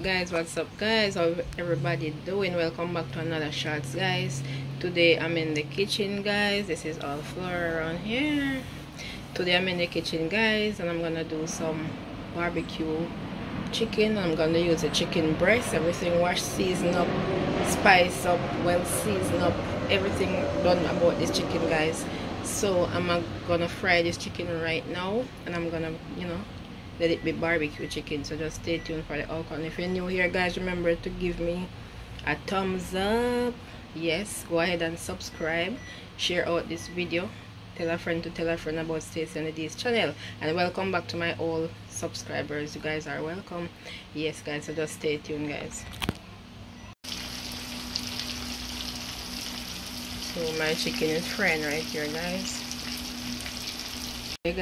guys, how everybody doing? Welcome back to another shots, guys. Today I'm in the kitchen, guys. This is all floor around here. Today I'm in the kitchen, guys, and I'm gonna do some barbecue chicken. I'm gonna use a chicken breast, everything washed, seasoned up, spice up, well seasoned up, everything done about this chicken, guys. So I'm gonna fry this chicken right now, and I'm gonna let it be barbecue chicken. So just stay tuned for the outcome. If you're new here, guys, remember to give me a thumbs up. Yes, go ahead and subscribe, share out this video, tell a friend to tell a friend about Stacey and the D's channel, and welcome back to my old subscribers. You guys are welcome. Yes, guys, so just stay tuned, guys. So my chicken is frying right here, guys. Hey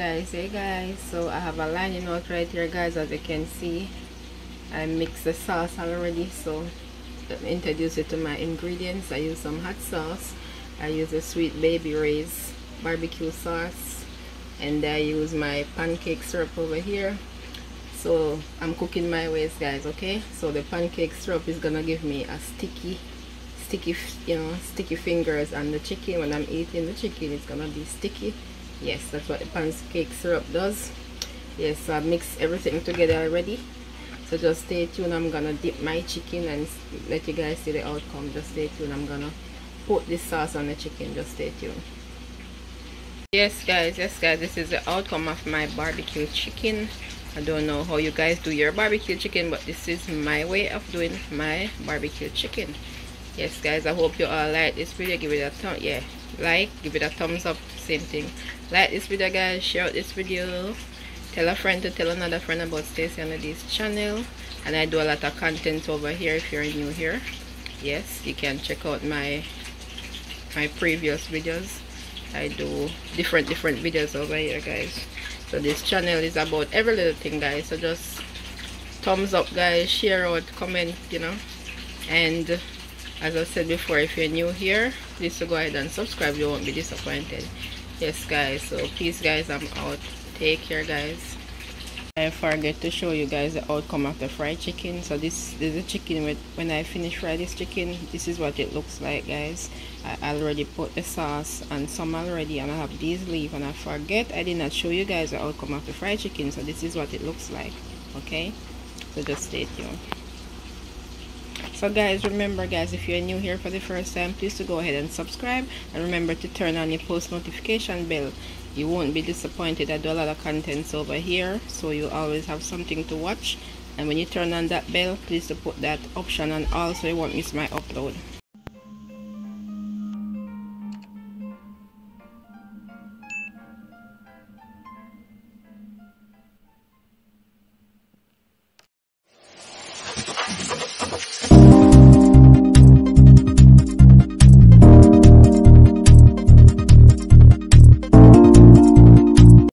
guys, so I have a lining out right here, guys. As you can see, I mixed the sauce already, so let me introduce it to my ingredients. I use some hot sauce, I use a Sweet Baby Ray's barbecue sauce, and I use my pancake syrup over here. So I'm cooking my ways, guys. Okay, so the pancake syrup is gonna give me a sticky fingers, and the chicken, when I'm eating the chicken, it's gonna be sticky. Yes, that's what the pancake syrup does. Yes, so I mix everything together already, so just stay tuned. I'm gonna dip my chicken and let you guys see the outcome. Just stay tuned. I'm gonna put this sauce on the chicken. Just stay tuned. Yes guys, this is the outcome of my barbecue chicken. I don't know how you guys do your barbecue chicken, but this is my way of doing my barbecue chicken. Yes guys, I hope you all like this video. Give it a thumb, give it a thumbs up. Same thing, like this video, guys, share out this video, tell a friend to tell another friend about Stacey and the D's channel. And I do a lot of content over here. If you're new here, yes, you can check out my previous videos. I do different videos over here, guys. So this channel is about every little thing, guys. So just thumbs up, guys, share out, comment, and as I said before, if you're new here, please go ahead and subscribe. You won't be disappointed. Yes guys, so peace guys, I'm out. Take care, guys. I forget to show you guys the outcome of the fried chicken. So this is the chicken when I finish fry this chicken, this is what it looks like, guys. I already put the sauce and some already, and I have these leaves, and I did not show you guys the outcome of the fried chicken. So this is what it looks like. Okay, so just stay tuned. So guys, remember guys, if you're new here for the first time, please to go ahead and subscribe, and remember to turn on your post notification bell. You won't be disappointed. I do a lot of contents over here, so you always have something to watch. And when you turn on that bell, please to put that option on all, so you won't miss my upload.